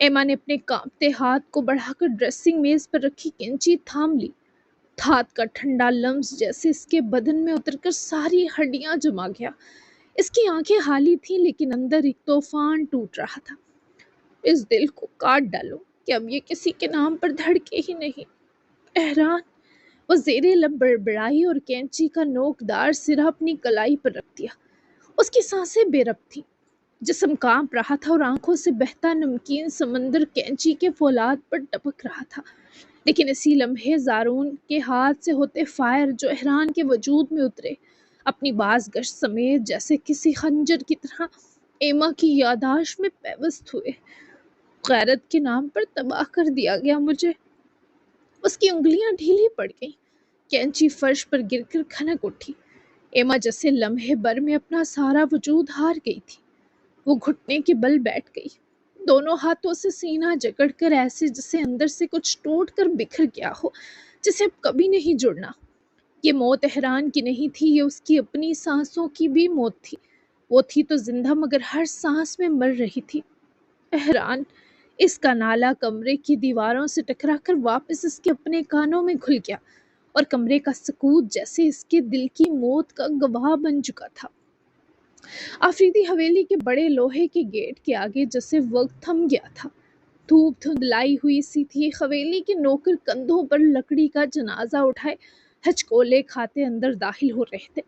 ایما نے اپنے کانپتے ہاتھ کو بڑھا کر ڈریسنگ میز پر رکھی کینچی تھام لی۔ دھات کا ٹھنڈا لمس جیسے اس کے بدن میں اتر کر ساری ہڈیاں جما گیا۔ اس کی آنکھیں خالی تھیں لیکن اندر ایک طوفان ٹوٹ رہا تھا۔ اس دل کو کاٹ ڈالو کہ اب یہ کسی کے نام پر دھڑکے ہی نہیں۔ احران، وہ زیر لب بڑبڑائی اور کینچی کا نوکدار سرا اپنی کلائی پر رکھ دیا۔ اس کی سانسیں بے ربط تھیں، جسم کانپ رہا تھا اور آنکھوں سے بہتا نمکین سمندر کینچی کے فولاد پر ٹپک رہا تھا۔ لیکن اسی لمحے زارون کے ہاتھ سے ہوتے فائر جو احران کے وجود میں اترے، اپنی باز گشت سمیت جیسے کسی خنجر کی طرح ایما کی یادداشت میں پیوست ہوئے۔ غیرت کے نام پر تباہ کر دیا گیا مجھے۔ اس کی انگلیاں ڈھیلی پڑ گئیں، کینچی فرش پر گر کر کھنک اٹھی۔ ایما جیسے لمحے بھر میں اپنا سارا وجود ہار گئی تھی۔ وہ گھٹنے کے بل بیٹھ گئی، دونوں ہاتھوں سے سینہ جکڑ کر ایسے جسے اندر سے کچھ ٹوٹ کر بکھر گیا ہو، جسے اب کبھی نہیں جڑنا۔ یہ موت احران کی نہیں تھی، یہ اس کی اپنی سانسوں کی بھی موت تھی۔ وہ تھی تو زندہ مگر ہر سانس میں مر رہی تھی۔ احران، اس کا نالہ کمرے کی دیواروں سے ٹکرا کر واپس اس کے اپنے کانوں میں گھل گیا اور کمرے کا سکوت جیسے اس کے دل کی موت کا گواہ بن چکا تھا۔ آفریدی حویلی کے بڑے لوہے کے گیٹ کے آگے جیسے وقت تھم گیا تھا۔ دھوپ دھندلائی ہوئی سی تھی۔ حویلی کے نوکر کندھوں پر لکڑی کا جنازہ اٹھائے ہچکولے کھاتے اندر داخل ہو رہے تھے۔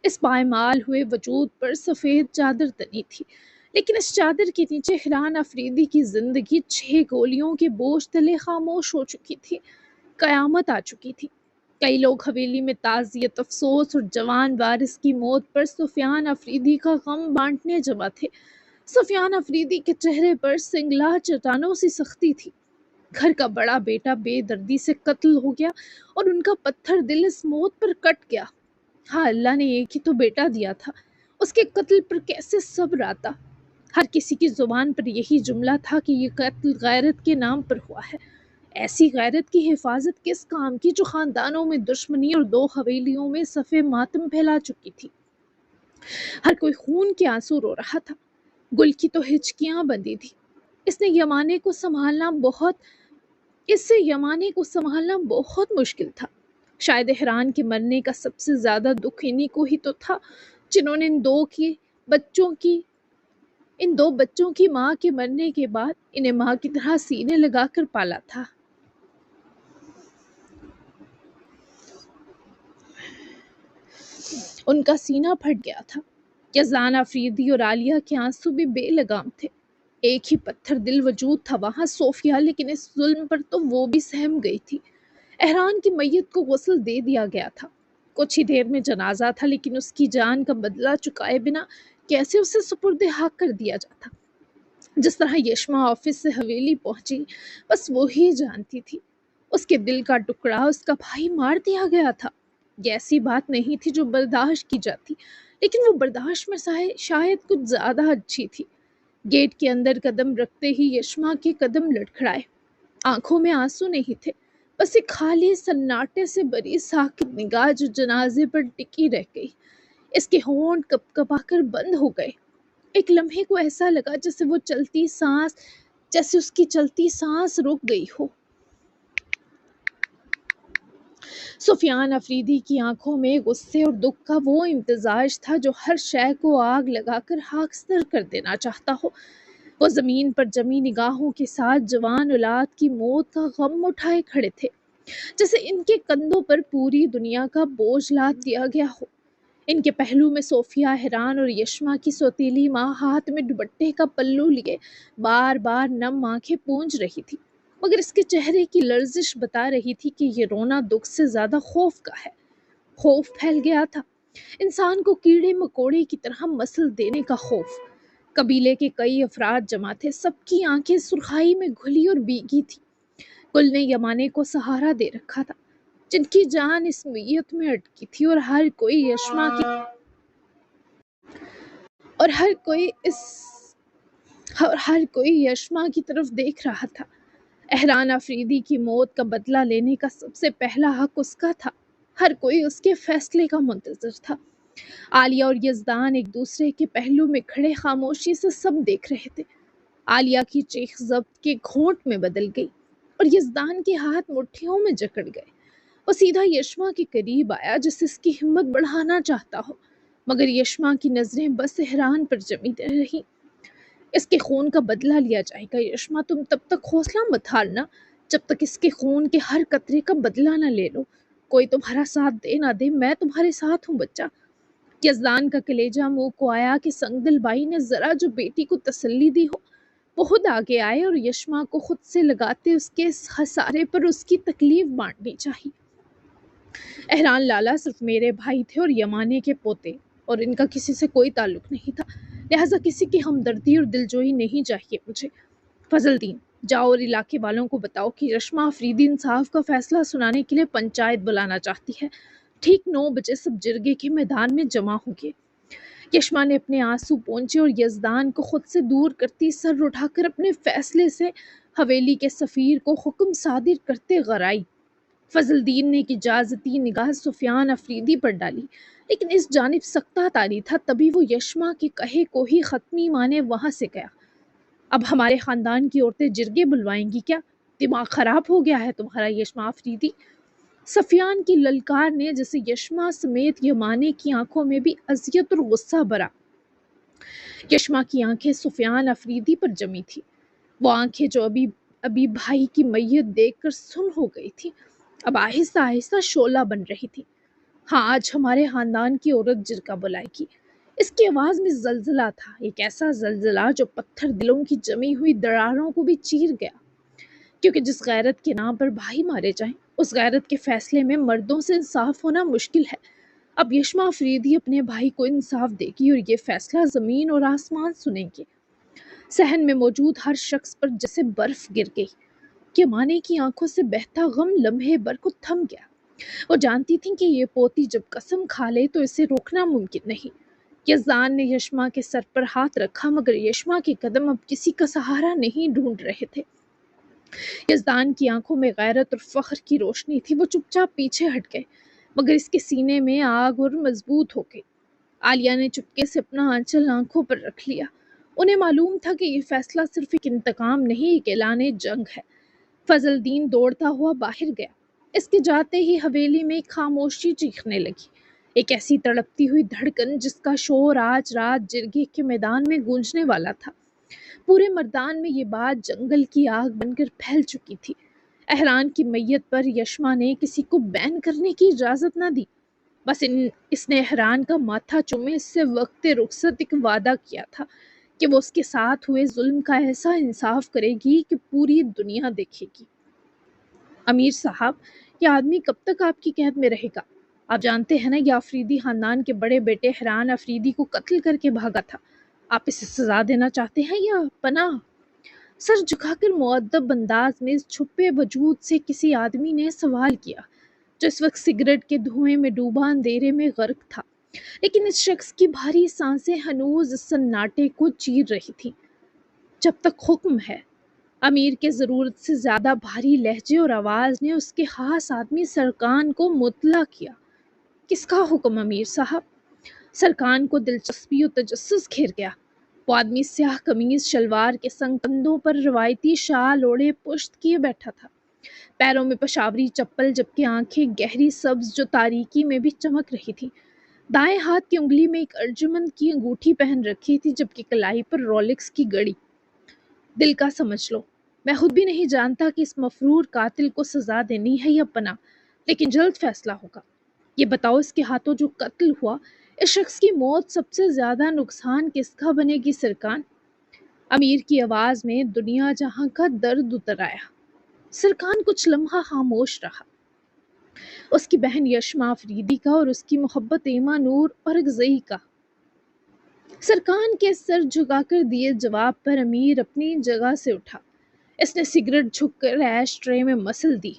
اس پائمال ہوئے وجود پر سفید چادر تنی تھی، لیکن اس چادر کے نیچے احران آفریدی کی زندگی 6 گولیوں کے بوجھ تلے خاموش ہو چکی تھی۔ قیامت آ چکی تھی۔ کئی لوگ حویلی میں تعزیت، افسوس اور جوان وارث کی موت پر سفیان آفریدی کا غم بانٹنے جمع تھے۔ سفیان آفریدی کے چہرے پر سنگلا چٹانوں سی سختی تھی۔ گھر کا بڑا بیٹا بے دردی سے قتل ہو گیا اور ان کا پتھر دل اس موت پر کٹ گیا۔ ہاں، اللہ نے ایک ہی تو بیٹا دیا تھا، اس کے قتل پر کیسے صبر آتا؟ ہر کسی کی زبان پر یہی جملہ تھا کہ یہ قتل غیرت کے نام پر ہوا ہے۔ ایسی غیرت کی حفاظت کس کام کی جو خاندانوں میں دشمنی اور 2 حویلیوں میں صف ماتم پھیلا چکی تھی۔ ہر کوئی خون کے آنسو رو رہا تھا۔ گل کی تو ہچکیاں بندی تھی۔ اس سے یمانے کو سنبھالنا بہت مشکل تھا۔ شاید احران کے مرنے کا سب سے زیادہ دکھ انہی کو ہی تو تھا جنہوں نے ان دو بچوں کی ماں کے مرنے کے بعد انہیں ماں کی طرح سینے لگا کر پالا تھا۔ ان کا سینہ پھٹ گیا تھا۔ یزدان آفریدی اور عالیہ کے آنسو بھی بے لگام تھے۔ ایک ہی پتھر دل وجود تھا وہاں صوفیہ، لیکن اس ظلم پر تو وہ بھی سہم گئی تھی۔ احران کی میت کو غسل دے دیا گیا تھا۔ کچھ ہی دیر میں جنازہ تھا، لیکن اس کی جان کا بدلہ چکائے بنا کیسے اسے سپرد حق کر دیا جاتا؟ جس طرح یشما آفس سے حویلی پہنچی، بس وہی جانتی تھی۔ اس کے دل کا ٹکڑا اس کا بھائی مار دیا گیا تھا۔ یہ ایسی بات نہیں تھی جو برداشت کی جاتی، لیکن وہ برداشت میں شاید کچھ زیادہ اچھی تھی۔ گیٹ کے اندر قدم رکھتے ہی یشما کے قدم لڑکھڑائے۔ آنکھوں میں آنسو نہیں تھے، بس ایک خالی سناٹے سے بری ساکت نگاہ جو جنازے پر ٹکی رہ گئی۔ اس کے ہونٹ کپ کپا کر بند ہو گئے۔ ایک لمحے کو ایسا لگا جیسے اس کی چلتی سانس رک گئی ہو۔ سفیان آفریدی کی آنکھوں میں غصے اور دکھ کا وہ امتزاج تھا جو ہر شے کو آگ لگا کر خاکستر کر دینا چاہتا ہو۔ وہ زمین پر جمی نگاہوں کے ساتھ جوان اولاد کی موت کا غم اٹھائے کھڑے تھے، جیسے ان کے کندھوں پر پوری دنیا کا بوجھ لاد دیا گیا ہو۔ ان کے پہلو میں صوفیہ، احران اور یشما کی سوتیلی ماں ہاتھ میں دوپٹے کا پلو لیے بار بار نم آنکھیں پونجھ رہی تھی، مگر اس کے چہرے کی لرزش بتا رہی تھی کہ یہ رونا دکھ سے زیادہ خوف کا ہے۔ خوف پھیل گیا تھا، انسان کو کیڑے مکوڑے کی طرح مسل دینے کا خوف۔ قبیلے کے کئی افراد جمع تھے، سب کی آنکھیں سرخائی میں گھلی اور بھیگی تھی۔ کل نے یمانے کو سہارا دے رکھا تھا، جن کی جان اس میت میں اٹکی تھی، اور ہر کوئی یشما کی طرف دیکھ رہا تھا۔ احران آفریدی کی موت کا بدلہ لینے کا سب سے پہلا حق اس کا تھا۔ ہر کوئی اس کے فیصلے کا منتظر تھا۔ عالیہ اور یزدان ایک دوسرے کے پہلو میں کھڑے خاموشی سے سب دیکھ رہے تھے۔ عالیہ کی چیخ ضبط کے گھونٹ میں بدل گئی اور یزدان کے ہاتھ مٹھیوں میں جکڑ گئے۔ وہ سیدھا یشما کے قریب آیا جسے اس کی ہمت بڑھانا چاہتا ہو، مگر یشما کی نظریں بس احران پر جمی رہیں۔ اس کے خون کا بدلہ لیا جائے گا یشما، تم تب تک حوصلہ مت ہارنا جب تک اس کے خون کے ہر قطرے کا بدلہ نہ لے لو۔ کوئی تمہارا ساتھ دے نہ دے، میں تمہارے ساتھ ہوں بچہ۔ یزدان کا کلیجہ منہ کو آیا کہ سنگدل بائی نے ذرا جو بیٹی کو تسلی دی ہو، وہ خود آگے آئے اور یشما کو خود سے لگاتے اس کے خسارے پر اس کی تکلیف بانٹنی چاہی۔ احران لالا صرف میرے بھائی تھے اور یمانے کے پوتے، اور ان کا کسی سے کوئی تعلق نہیں تھا، لہٰذا کسی کی ہمدردی اور دلجوئی نہیں چاہیے مجھے۔ فضل دین، جاؤ اور علاقے والوں کو بتاؤ کہ یشما افریدی انصاف کا فیصلہ سنانے کے لیے پنچایت بلانا چاہتی ہے۔ ٹھیک 9 بجے سب جرگے کے میدان میں جمع ہوں گے۔ یشما نے اپنے آنسو پونچھے اور یزدان کو خود سے دور کرتی سر اٹھا کر اپنے فیصلے سے حویلی کے سفیر کو حکم صادر کرتے غرائی۔ فضل دین نے ایک اجازتی نگاہ سفیان افریدی پر ڈالی، لیکن اس جانب سکتہ طاری تھا۔ تبھی وہ یشما کے کہے کو ہی ختمی مانے وہاں سے گیا۔ اب ہمارے خاندان کی عورتیں جرگے بلوائیں گی کیا؟ دماغ خراب ہو گیا ہے تمہارا یشما افریدی؟ سفیان کی للکار نے جسے یشما سمیت یمانے کی آنکھوں میں بھی اذیت اور غصہ بھرا۔ یشما کی آنکھیں سفیان افریدی پر جمی تھی، وہ آنکھیں جو ابھی بھائی کی میت دیکھ کر سن ہو گئی تھی، اب آہستہ آہستہ شعلہ بن رہی تھی۔ ہاں، آج ہمارے خاندان کی عورت جرگہ بلائے گی۔ اس کی آواز میں زلزلہ تھا، ایک ایسا زلزلہ جو پتھر دلوں کی جمی ہوئی دراروں کو بھی چیر گیا، کیونکہ جس غیرت کے نام پر بھائی مارے جائیں، اس غیرت کے فیصلے میں مردوں سے انصاف ہونا مشکل ہے۔ اب یشما افریدی اپنے بھائی کو انصاف دے گی اور یہ فیصلہ زمین اور آسمان سنیں گے۔ صحن میں موجود ہر شخص پر جیسے برف گر گئی۔ یمانے کی آنکھوں سے بہتا غم لمحے بھر کو تھم گیا۔ وہ جانتی تھیں کہ یہ پوتی جب قسم کھا لے تو اسے روکنا ممکن نہیں۔ یزدان نے یشما کے سر پر ہاتھ رکھا، مگر یشما کے قدم اب کسی کا سہارا نہیں ڈھونڈ رہے تھے۔ یزدان کی آنکھوں میں غیرت اور فخر کی روشنی تھی، وہ چپ چاپ پیچھے ہٹ گئے، مگر اس کے سینے میں آگ اور مضبوط ہو گئی۔ عالیہ نے چپکے سے اپنا آنچل آنکھوں پر رکھ لیا۔ انہیں معلوم تھا کہ یہ فیصلہ صرف ایک انتقام نہیں، ایک اعلان جنگ ہے۔ فضل دین دوڑتا ہوا باہر گیا۔ اس کے جاتے ہی حویلی میں ایک خاموشی چیخنے لگی، ایک ایسی تڑپتی ہوئی دھڑکن جس کا شور آج رات جرگے کے میدان میں گونجنے والا تھا۔ پورے مردان میں یہ بات جنگل کی آگ بن کر پھیل چکی تھی۔ احران کی میت پر یشما نے کسی کو بین کرنے کی اجازت نہ دی، بس اس نے احران کا ماتھا چومے اس سے وقت رخصت ایک وعدہ کیا تھا کہ وہ اس کے ساتھ ہوئے ظلم کا ایسا انصاف کرے گی کہ پوری دنیا دیکھے گی۔ امیر صاحب، یہ آدمی کب تک آپ کی قید میں رہے گا؟ آپ جانتے ہیں نا، یہ افریدی خاندان کے بڑے بیٹے احران افریدی کو قتل کر کے بھاگا تھا۔ آپ اسے سزا دینا چاہتے ہیں یا پناہ؟ سر جھکا کر مؤدب انداز میں اس چھپے وجود سے کسی آدمی نے سوال کیا جو اس وقت سگریٹ کے دھوئیں میں ڈوبا اندھیرے میں غرق تھا، لیکن اس شخص کی بھاری سانسیں ہنوز اس سناٹے کو چیر رہی تھیں۔ جب تک حکم ہے۔ امیر کے ضرورت سے زیادہ بھاری لہجے اور آواز نے اس کے خاص آدمی سرکان کو مطلع کیا۔ کس کا حکم امیر صاحب؟ سرکان کو دلچسپی اور تجسس گھیر گیا۔ وہ آدمی سیاہ قمیض شلوار کے سنگ کندھوں پر روایتی شال اوڑھے پشت کیے بیٹھا تھا، پیروں میں پشاوری چپل، جبکہ آنکھیں گہری سبز جو تاریکی میں بھی چمک رہی تھی۔ دائیں ہاتھ کی انگلی میں ایک ارجمند کی انگوٹھی پہن رکھی تھی، جبکہ کلائی پر رولکس کی گھڑی۔ دل کا سمجھ لو، میں خود بھی نہیں جانتا کہ اس مفرور قاتل کو سزا دینی ہے یا پناہ، لیکن جلد فیصلہ ہوگا۔ یہ بتاؤ، اس کے ہاتھوں جو قتل ہوا، اس شخص کی موت سب سے زیادہ نقصان کس کا بنے گی سرکان؟ امیر کی آواز میں دنیا جہاں کا درد اتر آیا۔ سرکان کچھ لمحہ خاموش رہا۔ اس کی بہن یشما افریدی کا اور اس کی محبت ایما نور اورگزئی کا۔ سرکان کے سر جھکا کر دیے جواب پر امیر اپنی جگہ سے اٹھا۔ اس نے سگریٹ جھک کر ایش ٹرے میں مسل دی۔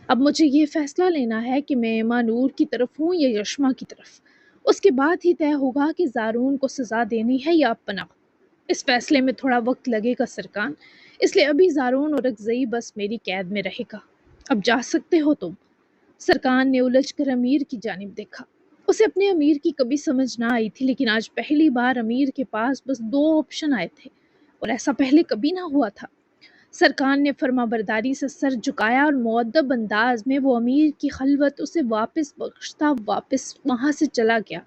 اب مجھے یہ فیصلہ لینا ہے کہ میں ایما نور کی طرف ہوں یا یشما کی طرف۔ اس کے بعد ہی طے ہوگا کہ زارون کو سزا دینی ہے یا پناہ۔ اس فیصلے میں تھوڑا وقت لگے گا سرکان، اس لیے ابھی زارون اورگزئی بس میری قید میں رہے گا۔ اب جا سکتے ہو تم۔ سرکان نے الجھ کر امیر کی جانب دیکھا۔ اسے اپنے امیر کی کبھی سمجھ نہ آئی تھی، لیکن آج پہلی بار امیر کے پاس بس 2 آپشن آئے تھے، اور ایسا پہلے کبھی نہ ہوا تھا۔ سرکار نے فرما برداری سے سر جھکایا اور مؤدب انداز میں وہ امیر کی خلوت اسے واپس بخشتا واپس وہاں سے چلا گیا۔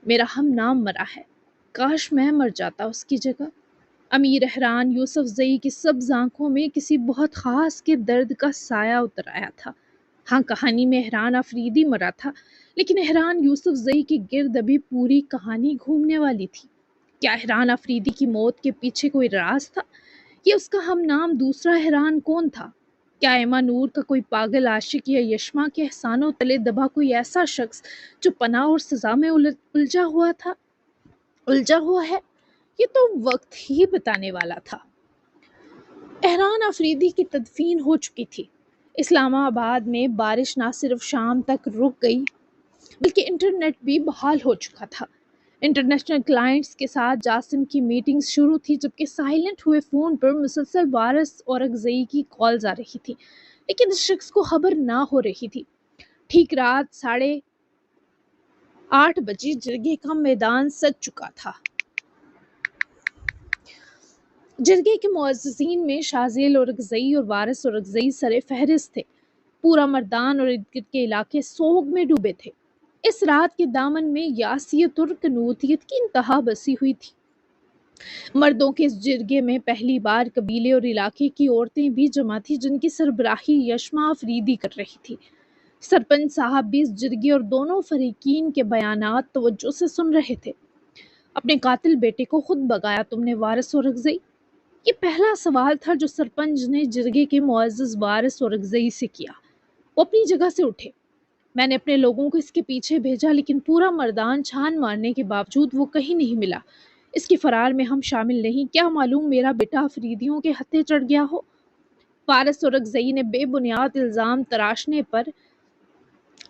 میرا ہم نام مرا ہے، کاش میں مر جاتا اس کی جگہ۔ امیر احران یوسف زئی کی سبز آنکھوں میں کسی بہت خاص کے درد کا سایہ اتر آیا تھا۔ ہاں، کہانی میں احران آفریدی مرا تھا، لیکن احران یوسف زئی کے گرد ابھی پوری کہانی گھومنے والی تھی۔ کیا احران آفریدی کی موت کے پیچھے کوئی راز تھا؟ یہ اس کا ہم نام دوسرا احران کون تھا؟ کیا ایما نور کا کوئی پاگل عاشق یا یشما کے احسانوں تلے دبا کوئی ایسا شخص جو پناہ اور سزا میں الجھا ہوا ہے؟ یہ تو وقت ہی بتانے والا تھا۔ احران آفریدی کی تدفین ہو چکی تھی۔ اسلام آباد میں بارش نہ صرف شام تک رک گئی بلکہ انٹرنیٹ بھی بحال ہو چکا تھا۔ انٹرنیشنل کلائنٹس کے ساتھ جاسم کی میٹنگز شروع تھی، جبکہ سائلنٹ ہوئے فون پر مسلسل وارث اورکزئی کی کالز آ رہی تھی، لیکن اس شخص کو خبر نہ ہو رہی تھی۔ ٹھیک رات 8:30 بجے جرگے کا میدان سج چکا تھا۔ جرگے کے معززین میں شازیل اورکزئی اور وارث اورکزئی سر فہرست تھے۔ پورا مردان اور ارد گرد کے علاقے سوگ میں ڈوبے تھے۔ اس رات کے دامن میں یاسیت اور کنوتیت کی انتہا بسی ہوئی تھی۔ مردوں کے اس جرگے میں پہلی بار قبیلے اور علاقے کی عورتیں بھی جمع تھیں، جن کی سربراہی یشما آفریدی کر رہی تھی۔ سرپنچ صاحب بھی اس جرگے اور دونوں فریقین کے بیانات توجہ سے سن رہے تھے۔ اپنے قاتل بیٹے کو خود بگایا تم نے وارث اورکزئی؟ یہ پہلا سوال تھا جو سرپنچ نے جرگے کے معزز وارث اورکزئی سے کیا۔ وہ اپنی جگہ سے اٹھے۔ میں نے اپنے لوگوں کو اس کے پیچھے بھیجا، لیکن پورا مردان چھان مارنے کے باوجود وہ کہیں نہیں ملا۔ اس کے فرار میں ہم شامل نہیں، کیا معلوم میرا بیٹا آفریدیوں کے ہتھے چڑھ گیا ہو۔ وارث اورکزئی نے بے بنیاد الزام تراشنے پر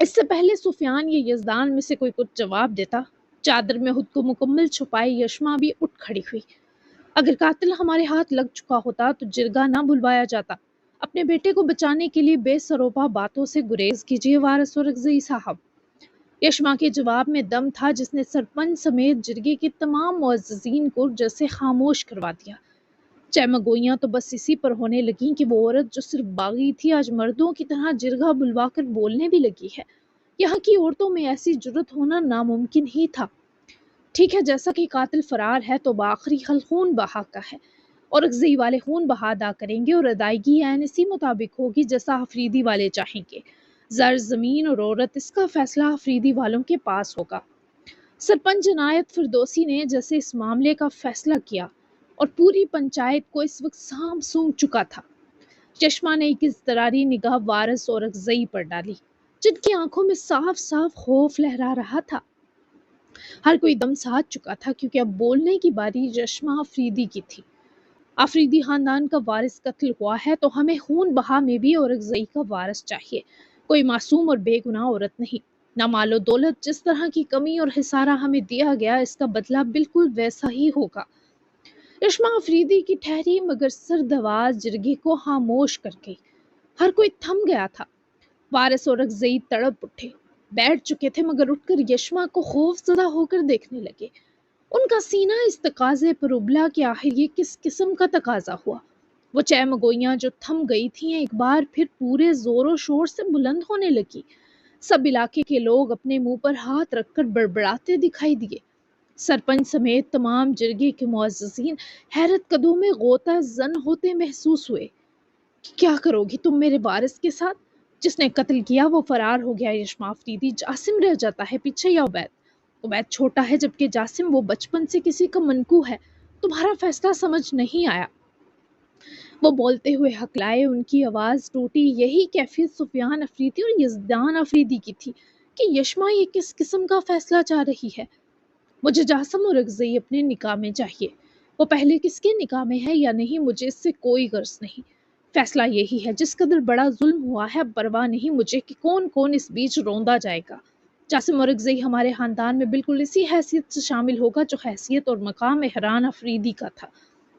اس سے پہلے سفیان یا یزدان میں سے کوئی کچھ جواب دیتا، چادر میں خود کو مکمل چھپائے یشما بھی اٹھ کھڑی ہوئی۔ اگر قاتل ہمارے ہاتھ لگ چکا ہوتا تو جرگہ نہ بلوایا جاتا۔ اپنے بیٹے کو بچانے کے لیے بے سروپا باتوں سے گریز کیجیے وارث اورکزئی صاحب۔ یشما کے جواب میں دم تھا جس نے سرپنچ سمیت جرگے کے تمام معززین کو جیسے خاموش کروا دیا۔ چہمگوئیاں تو بس اسی پر ہونے لگیں کہ وہ عورت جو صرف باغی تھی آج مردوں کی طرح جرگہ بلوا کر بولنے بھی لگی ہے۔ یہاں کی عورتوں میں ایسی جرت ہونا ناممکن ہی تھا۔ ٹھیک ہے، جیسا کہ قاتل فرار ہے تو بآخری حل خون بہا کا ہے، اورکزئی والے خون بہا ادا کریں گے اور ادائیگی عین اسی مطابق ہوگی جیسا آفریدی والے چاہیں گے۔ زر، زمین اور عورت، اس کا فیصلہ آفریدی والوں کے پاس ہوگا۔ سرپنچ عنایت فردوسی نے جیسے اس معاملے کا فیصلہ کیا اور پوری پنچایت کو اس وقت سانپ سونگھ چکا تھا۔ یشما نے ایک اضطراری نگاہ وارث اورکزئی پر ڈالی، جن کی آنکھوں میں صاف صاف خوف لہرا رہا تھا۔ ہر کوئی دم ساتھ چکا تھا کیونکہ اب بولنے کی باری یشما آفریدی کی تھی۔ آفریدی خاندان کا وارث قتل ہوا ہے تو ہمیں خون بہا میں بھی اورکزئی کا وارث چاہیے، کوئی معصوم اور بے گناہ عورت نہیں۔ نہ مال و دولت، جس طرح کی کمی اور خسارہ ہمیں دیا گیا اس کا بدلہ بالکل ویسا ہی ہوگا۔ یشما آفریدی کی ٹھہری مگر سرد آواز جرگے کو خاموش کر گئی۔ ہر کوئی تھم گیا تھا۔ وارث اورکزئی تڑپ اٹھے، بیٹھ چکے تھے مگر اٹھ کر یشما کو خوف زدہ ہو کر دیکھنے لگے۔ ان کا سینہ اس تقاضے پر ابلا کہ آخر یہ کس قسم کا تقاضا ہوا۔ وہ چہمگوئیاں جو تھم گئی تھیں ایک بار پھر پورے زور و شور سے بلند ہونے لگی۔ سب علاقے کے لوگ اپنے منہ پر ہاتھ رکھ کر بڑبڑاتے دکھائی دیے۔ سرپنچ سمیت تمام جرگے کے معززین حیرت کدوں میں غوطہ زن ہوتے محسوس ہوئے۔ کیا کرو گی تم میرے وارث کے ساتھ؟ جس نے قتل کیا وہ فرار ہو گیا یشما آفریدی، جاسم رہ جاتا ہے پیچھے یا عبید چھوٹا ہے جبکہ جاسم وہ بچپن سے کسی کا منکو ہے۔ تمہارا فیصلہ سمجھ نہیں آیا۔ وہ بولتے ہوئے ہکلائے، ان کی آواز ٹوٹی۔ یہی کیفیت سفیان آفریدی اور یزدان آفریدی کی تھی کہ یشما یہ کس قسم کا فیصلہ چاہ رہی ہے۔ مجھے جاسم اورکزئی اپنے نکاح میں چاہیے۔ وہ پہلے کس کے نکاح میں ہے یا نہیں مجھے اس سے کوئی غرض نہیں۔ فیصلہ یہی ہے، جس قدر بڑا ظلم ہوا ہے اب پرواہ نہیں مجھے کہ کون کون اس بیچ روندا جائے گا۔ جاسم اورکزئی ہمارے خاندان میں بالکل اسی حیثیت سے شامل ہوگا جو حیثیت اور مقام احران آفریدی کا تھا،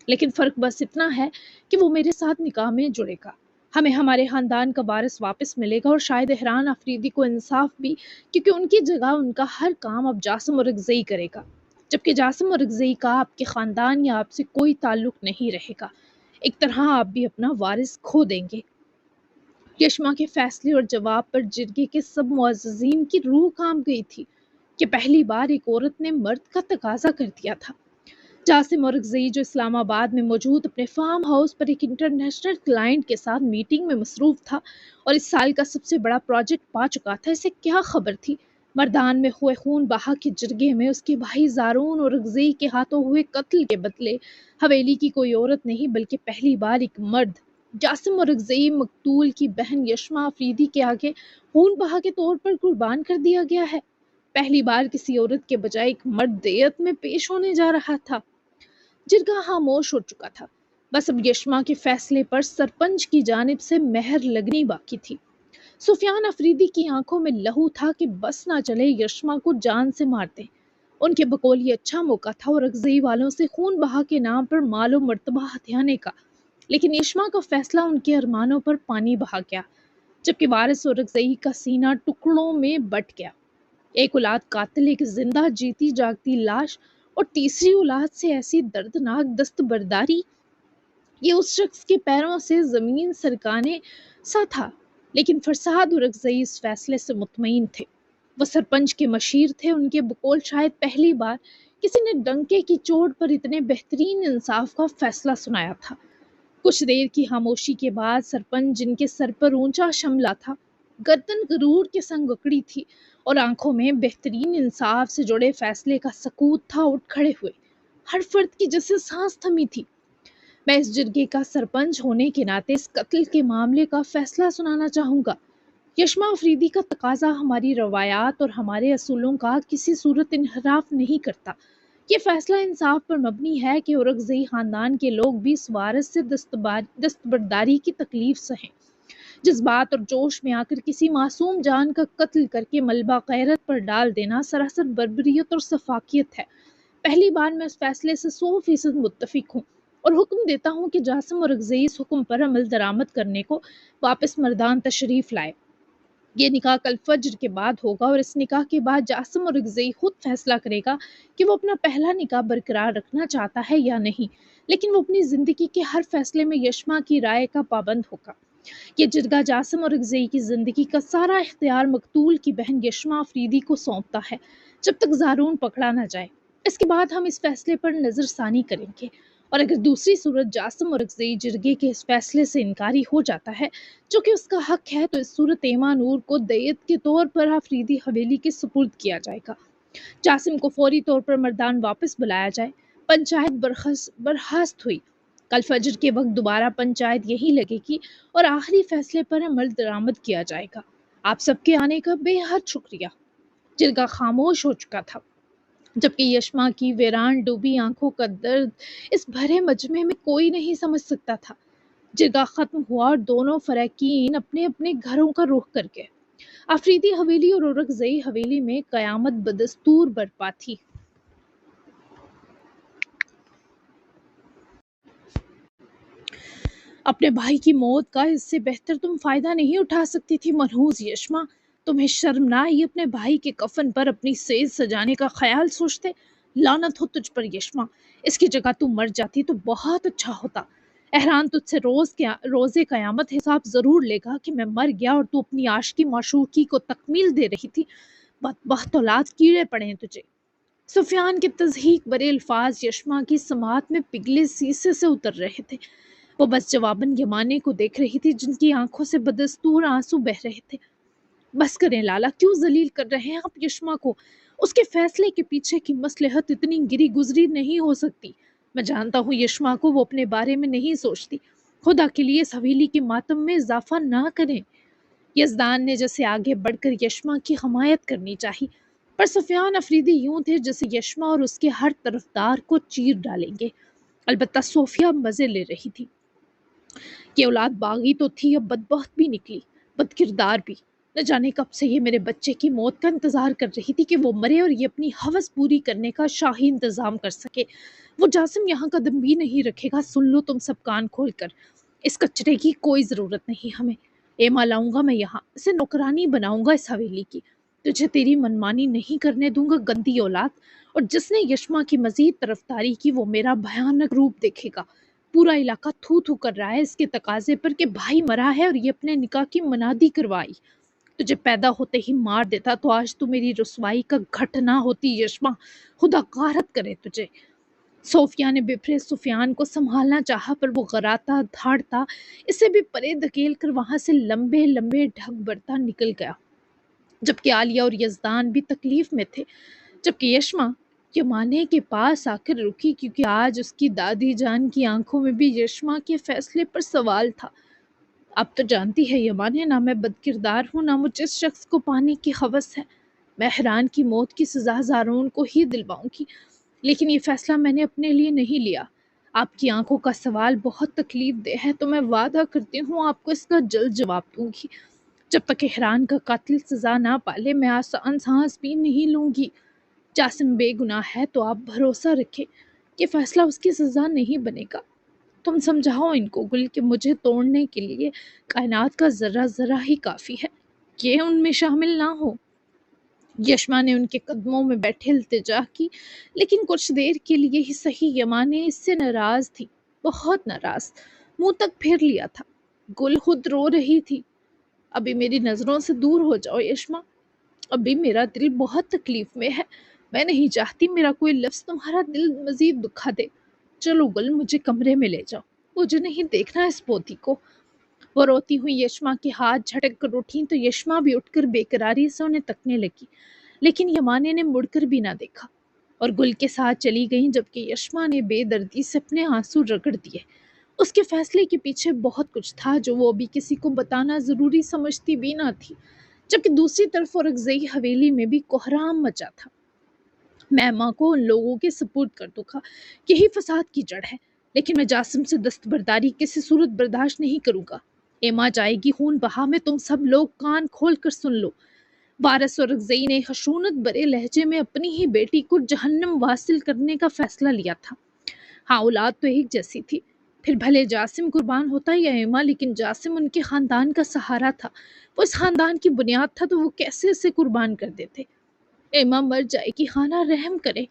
لیکن فرق بس اتنا ہے کہ وہ میرے ساتھ نکاح میں جڑے گا۔ ہمیں ہمارے خاندان کا وارث واپس ملے گا اور شاید احران آفریدی کو انصاف بھی، کیونکہ ان کی جگہ ان کا ہر کام اب جاسم اورکزئی کرے گا۔ جبکہ جاسم اور رگزئی کا آپ کے خاندان یا آپ سے کوئی تعلق نہیں رہے گا۔ ایک طرح آپ بھی اپنا وارث کھو دیں گے۔ یشما کے فیصلے اور جواب پر جرگے کے سب معززین کی روح کام گئی تھی کہ پہلی بار ایک عورت نے مرد کا تقاضا کر دیا تھا۔ جاسم اور رگزئی جو اسلام آباد میں موجود اپنے فارم ہاؤس پر ایک انٹرنیشنل کلائنٹ کے ساتھ میٹنگ میں مصروف تھا اور اس سال کا سب سے بڑا پروجیکٹ پا چکا تھا، اسے کیا خبر تھی مردان میں ہوئے خون بہا کے جرگے میں اس کے بھائی زارون اور رگزئی کے ہاتھوں ہوئے قتل کے بدلے حویلی کی کوئی عورت نہیں بلکہ پہلی بار ایک مرد جاسم اور رگزئی مقتول کی بہن یشما افریدی کے آگے خون بہا کے طور پر قربان کر دیا گیا ہے۔ پہلی بار کسی عورت کے بجائے ایک مرد دیت میں پیش ہونے جا رہا تھا۔ جرگہ خاموش ہو چکا تھا، بس اب یشما کے فیصلے پر سرپنچ کی جانب سے مہر لگنی باقی تھی۔ سفیان افریدی کی آنکھوں میں لہو تھا کہ بس نہ چلے یشما کو جان سے مار دیں۔ ان کے بقول یہ اچھا موقع تھا اور رگزئی والوں سے خون بہا کے نام پر مال و مرتبہ ہتھیانے کا، لیکن یشما کا فیصلہ ان کے ارمانوں پر پانی بہا گیا، جبکہ وارث اور رگزئی کا سینہ ٹکڑوں میں بٹ گیا۔ ایک اولاد قاتل، ایک زندہ جیتی جاگتی لاش، اور تیسری اولاد سے ایسی دردناک دستبرداری، یہ اس شخص کے پیروں سے زمین سرکانے سا تھا۔ لیکن فرساد اور رگزئی اس فیصلے سے مطمئن تھے۔ وہ سرپنچ کے مشیر تھے، ان کے بقول شاید پہلی بار کسی نے ڈنکے کی چوٹ پر اتنے بہترین انصاف کا فیصلہ سنایا تھا۔ کچھ دیر کی خاموشی کے بعد سرپنچ، جن کے سر پر اونچا شملہ تھا، گردن غرور کے سنگ اکڑی تھی اور آنکھوں میں بہترین انصاف سے جڑے فیصلے کا سکوت تھا، اٹھ کھڑے ہوئے۔ ہر فرد کی جیسے سانس تھمی تھی۔ میں اس جرگے کا سرپنچ ہونے کے ناطے اس قتل کے معاملے کا فیصلہ سنانا چاہوں گا۔ یشما افریدی کا تقاضا ہماری روایات اور ہمارے اصولوں کا کسی صورت انحراف نہیں کرتا۔ یہ فیصلہ انصاف پر مبنی ہے کہ اورکزئی خاندان کے لوگ بھی اس وارث سے دستبرداری کی تکلیف سہیں۔ جذبات اور جوش میں آ کر کسی معصوم جان کا قتل کر کے ملبہ غیرت پر ڈال دینا سراسر بربریت اور سفاکیت ہے۔ پہلی بار میں اس فیصلے سے 100% متفق ہوں اور حکم دیتا ہوں کہ جاسم اور رگزئی اس حکم پر عمل درآمد کرنے کو واپس مردان تشریف لائے۔ یہ نکاح کل فجر کے بعد ہوگا اور اس نکاح کے بعد جاسم اور رگزئی خود فیصلہ کرے گا کہ وہ اپنا پہلا نکاح برقرار رکھنا چاہتا ہے یا نہیں، لیکن وہ اپنی زندگی کے ہر فیصلے میں یشما کی رائے کا پابند ہوگا۔ یہ جرگہ جاسم اور رگزئی کی زندگی کا سارا اختیار مقتول کی بہن یشما افریدی کو سونپتا ہے جب تک زارون پکڑا نہ جائے۔ اس کے بعد ہم اس فیصلے پر نظر ثانی کریں گے، اور اگر دوسری صورت جاسم اور رگزئی جرگے کے اس فیصلے سے انکاری ہو جاتا ہے جو کہ اس کا حق ہے، تو اس صورت ایما نور کو دیت کے طور پر افریدی حویلی کے سپرد کیا جائے گا۔ جاسم کو فوری طور پر مردان واپس بلایا جائے۔ پنچایت برخاست ہوئی۔ کل فجر کے وقت دوبارہ پنچایت یہی لگے گی اور آخری فیصلے پر عمل درآمد کیا جائے گا۔ آپ سب کے آنے کا بے حد شکریہ۔ جرگہ خاموش ہو چکا تھا، جبکہ یشما کی ویران ڈوبی آنکھوں کا درد اس بھرے مجمع میں کوئی نہیں سمجھ سکتا تھا۔ جرگہ ختم ہوا اور دونوں فریقین اپنے اپنے گھروں کا رخ کر گئے۔ افریدی حویلی اور اورکزئی حویلی میں قیامت بدستور برپا تھی۔ اپنے بھائی کی موت کا اس سے بہتر تم فائدہ نہیں اٹھا سکتی تھی منحوس یشما۔ تمہیں شرم نہ آئی اپنے بھائی کے کفن پر اپنی سیز سجانے کا خیال سوچتے؟ لعنت ہو تجھ پر یشما، اس کی جگہ تم مر جاتی تو بہت اچھا ہوتا۔ احران تجھ سے روز قیامت حساب ضرور لے گا کہ میں مر گیا اور تو اپنی عاشقی معشوقی کو تکمیل دے رہی تھی۔ بدبخت اولاد، کیڑے پڑے ہیں تجھے۔ سفیان کے تضحیک برے الفاظ یشما کی سماعت میں پگھلے سیسے سے اتر رہے تھے۔ وہ بس جواباً یمانے کو دیکھ رہی تھی جن کی آنکھوں سے بدستور آنسو بہ رہے تھے۔ بس کریں لالا، کیوں ذلیل کر رہے ہیں آپ یشما کو؟ اس کے فیصلے کے پیچھے کی مصلحت اتنی گری گزری نہیں ہو سکتی۔ میں جانتا ہوں یشما کو، وہ اپنے بارے میں نہیں سوچتی۔ خدا کے لیے اس حویلی کے ماتم میں اضافہ نہ کریں۔ یزدان نے جیسے آگے بڑھ کر یشما کی حمایت کرنی چاہی، پر سفیان افریدی یوں تھے جیسے یشما اور اس کے ہر طرفدار کو چیر ڈالیں گے۔ البتہ صوفیہ مزے لے رہی تھی۔ یہ اولاد باغی تو تھی، اب بدبخت بھی نکلی، بد کردار بھی۔ نہ جانے کب سے یہ میرے بچے کی موت کا انتظار کر رہی تھی کہ وہ مرے اور یہ اپنی ہوس پوری کرنے کا شاہی انتظام کر سکے۔ وہ جاسم یہاں قدم بھی نہیں رکھے گا، سن لو تم سب کان کھول کر۔ اس کچرے کی کوئی ضرورت نہیں ہمیں۔ ایما لاؤں گا میں یہاں، اسے نوکرانی بناؤں گا اس حویلی کی۔ تجھے تیری منمانی نہیں کرنے دوں گا گندی اولاد، اور جس نے یشما کی مزید طرفداری کی وہ میرا بھیانک روپ دیکھے گا۔ پورا علاقہ تھو تھو کر رہا ہے اس کے تقاضے پر کہ بھائی مرا ہے اور یہ اپنے نکاح کی منادی کروائی۔ تجھے پیدا ہوتے ہی مار دیتا تو آج تو میری رسوائی کا گھٹ نہ ہوتی یشما، خدا غارت کرے تجھے۔ صوفیہ نے بفرے سفیان کو سنبھالنا چاہا پر وہ غراتا دھاڑتا اسے بھی پرے دھکیل کر وہاں سے لمبے لمبے ڈھگ برتا نکل گیا، جبکہ عالیہ اور یزدان بھی تکلیف میں تھے۔ جبکہ یشما یمانے کے پاس آ کر رکی کیونکہ آج اس کی دادی جان کی آنکھوں میں بھی یشما کے فیصلے پر سوال تھا۔ اب تو جانتی ہے یمانے، نہ میں بد کردار ہوں نہ مجھے اس شخص کو پانے کی ہوس ہے۔ میں حیران کی موت کی سزا زارون کو ہی دلواؤں گی، لیکن یہ فیصلہ میں نے اپنے لیے نہیں لیا۔ آپ کی آنکھوں کا سوال بہت تکلیف دہ ہے تو میں وعدہ کرتی ہوں آپ کو اس کا جلد جواب دوں گی۔ جب تک احران کا قاتل سزا نہ پالے میں آسان سانس بھی نہیں لوں گی۔ جاسم بے گناہ ہے تو آپ بھروسہ رکھیں کہ فیصلہ اس کی سزا نہیں بنے گا۔ تم سمجھاؤ ان کو گل کہ مجھے توڑنے کے لیے کائنات کا ذرہ ذرہ ہی کافی ہے کہ ان میں شامل نہ ہو۔ یشما نے ان کے قدموں میں بیٹھے التجا کی، لیکن کچھ دیر کے لیے ہی صحیح یمانے اس سے ناراض تھی، بہت ناراض۔ منہ تک پھیر لیا تھا۔ گل خود رو رہی تھی۔ ابھی میری نظروں سے دور ہو جاؤ یشما، ابھی میرا دل بہت تکلیف میں ہے، میں نہیں چاہتی میرا کوئی لفظ تمہارا دل مزید دکھا دے۔ چلو گل مجھے کمرے میں لے جاؤ، مجھے نہیں دیکھنا اس پوتی کو۔ وہ روتی ہوئی یشما کے ہاتھ جھٹک کر اٹھی تو یشما بھی اٹھ کر بے قراری سے انہیں تکنے لگی، لیکن یمانے نے مڑ کر بھی نہ دیکھا اور گل کے ساتھ چلی گئیں، جبکہ یشما نے بے دردی سے اپنے آنسو رگڑ دیے۔ اس کے فیصلے کے پیچھے بہت کچھ تھا جو وہ ابھی کسی کو بتانا ضروری سمجھتی بھی نہ تھی، جبکہ دوسری طرف اورکزئی حویلی میں بھی کوہرام مچا تھا۔ میں ماں کو ان لوگوں کے سپرد کر دوں گا، یہی فساد کی جڑ ہے، لیکن میں جاسم سے دستبرداری کسی صورت برداشت نہیں کروں گا۔ ایما جائے گی خون بہا میں، تم سب لوگ کان کھول کر سن لو۔ وارث اورکزئی نے خشونت برے لہجے میں اپنی ہی بیٹی کو جہنم واصل کرنے کا فیصلہ لیا تھا۔ ہاں اولاد تو ایک جیسی تھی، پھر بھلے جاسم قربان ہوتا یا ایما، لیکن جاسم ان کے خاندان کا سہارا تھا، وہ اس خاندان کی بنیاد تھا، تو وہ کیسے اسے قربان کر دیتے؟ ایما مر جائے گی، خانہ رحم کرے،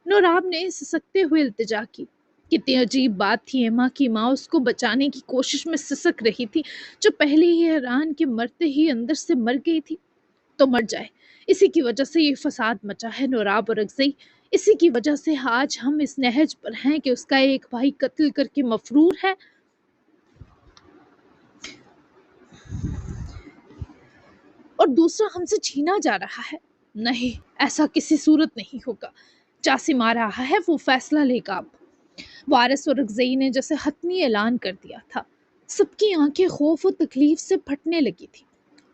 نوراب نے سسکتے ہوئے التجا کی۔ کتنی عجیب بات تھی، ایما کی ماں اس کو بچانے کی کوشش میں سسک رہی تھی، جو پہلے ہی حیران کے مرتے ہی اندر سے مر گئی تھی۔ تو مر جائے، اسی کی وجہ سے یہ فساد مچا ہے نوراب اورکزئی، اسی کی وجہ سے آج ہم اس نہج پر ہیں کہ اس کا ایک بھائی قتل کر کے مفرور ہے اور دوسرا ہم سے چھینا جا رہا ہے۔ نہیں، ایسا کسی صورت نہیں ہوگا۔ جاسم آ رہا ہے، وہ فیصلہ لے گا اب۔ وارث اورکزئی نے جیسے حتمی اعلان کر دیا تھا۔ سب کی آنکھیں خوف و تکلیف سے پھٹنے لگی تھی،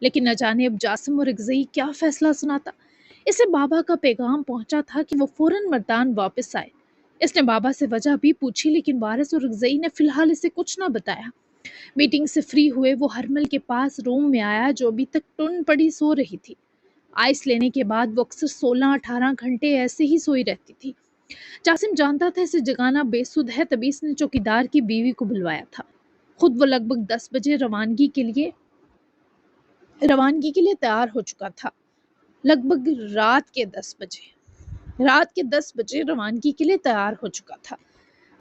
لیکن نہ جانے اب جاسم اورکزئی کیا فیصلہ سناتا۔ اسے بابا کا پیغام پہنچا تھا کہ وہ فوراً مردان واپس آئے۔ اس نے بابا سے وجہ بھی پوچھی، لیکن وارث اورکزئی نے فی الحال اسے کچھ نہ بتایا۔ میٹنگ سے فری ہوئے وہ ہرمل کے پاس روم میں آیا، جو ابھی تک ٹن پڑی سو رہی تھی۔ آئس لینے کے بعد وہ اکثر 16-18 گھنٹے ایسے ہی سوئی رہتی تھی۔ جاسم جانتا تھا اسے جگانا بے سود ہے، تبھی اس نے چوکیدار کی بیوی کو بلوایا تھا۔ خود وہ لگ بھگ 10 بجے روانگی کے لیے تیار ہو چکا تھا۔ لگ بھگ رات کے 10 بجے روانگی کے لیے تیار ہو چکا تھا۔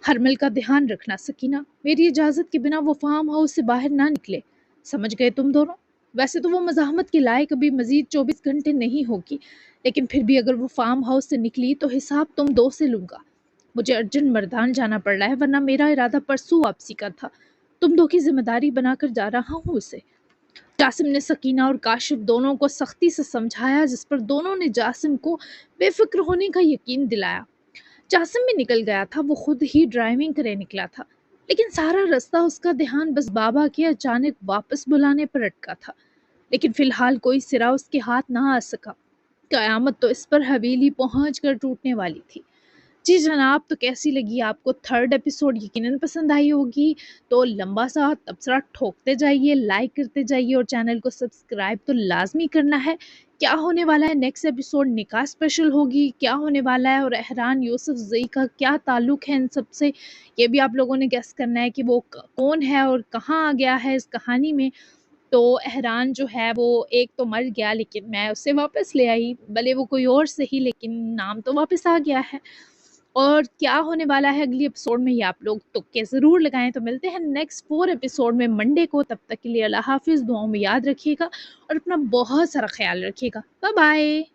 ہرمل کا دھیان رکھنا سکینہ، میری اجازت کے بنا وہ فارم ہاؤس سے باہر نہ نکلے، سمجھ گئے تم دونوں؟ ویسے تو وہ مزاحمت کے لائق ابھی مزید 24 گھنٹے نہیں ہوگی، لیکن پھر بھی اگر وہ فارم ہاؤس سے نکلی تو حساب تم 2 سے لوں گا۔ مجھے ارجنٹ مردان جانا پڑ رہا ہے، ورنہ میرا ارادہ پرسوں واپسی کا تھا، تم 2 کی ذمہ داری بنا کر جا رہا ہوں اسے۔ جاسم نے سکینہ اور کاشف دونوں کو سختی سے سمجھایا، جس پر دونوں نے جاسم کو بے فکر ہونے کا یقین دلایا۔ جاسم بھی نکل گیا تھا، وہ خود ہی ڈرائیونگ کرے نکلا تھا، لیکن سارا رستہ اس کا دھیان بس بابا کے اچانک واپس بلانے پر اٹکا تھا۔ لیکن فی الحال کوئی سرا اس کے ہاتھ نہ آ سکا، قیامت تو اس پر حویلی پہنچ کر ٹوٹنے والی تھی۔ جی جناب، تو کیسی لگی آپ کو 3rd ایپیسوڈ؟ یقیناً پسند آئی ہوگی، تو لمبا سا تبصرہ ٹھوکتے جائیے، لائک کرتے جائیے اور چینل کو سبسکرائب تو لازمی کرنا ہے۔ کیا ہونے والا ہے نیکسٹ ایپیسوڈ؟ نکاح اسپیشل ہوگی؟ کیا ہونے والا ہے؟ اور احران یوسف زئی کا کیا تعلق ہے ان سب سے؟ یہ بھی آپ لوگوں نے گیس کرنا ہے کہ وہ کون ہے اور کہاں آ گیا ہے اس کہانی میں۔ تو احران جو ہے وہ ایک تو مر گیا لیکن میں اسے واپس لے آئی، بھلے وہ کوئی اور صحیح لیکن نام تو واپس آ گیا ہے۔ اور کیا ہونے والا ہے اگلی ایپیسوڈ میں یہ آپ لوگ تکے ضرور لگائیں۔ تو ملتے ہیں نیکسٹ 4 ایپیسوڈ میں منڈے کو، تب تک کے لیے اللہ حافظ، دعاؤں میں یاد رکھیے گا اور اپنا بہت سارا خیال رکھیے گا۔ Bye bye.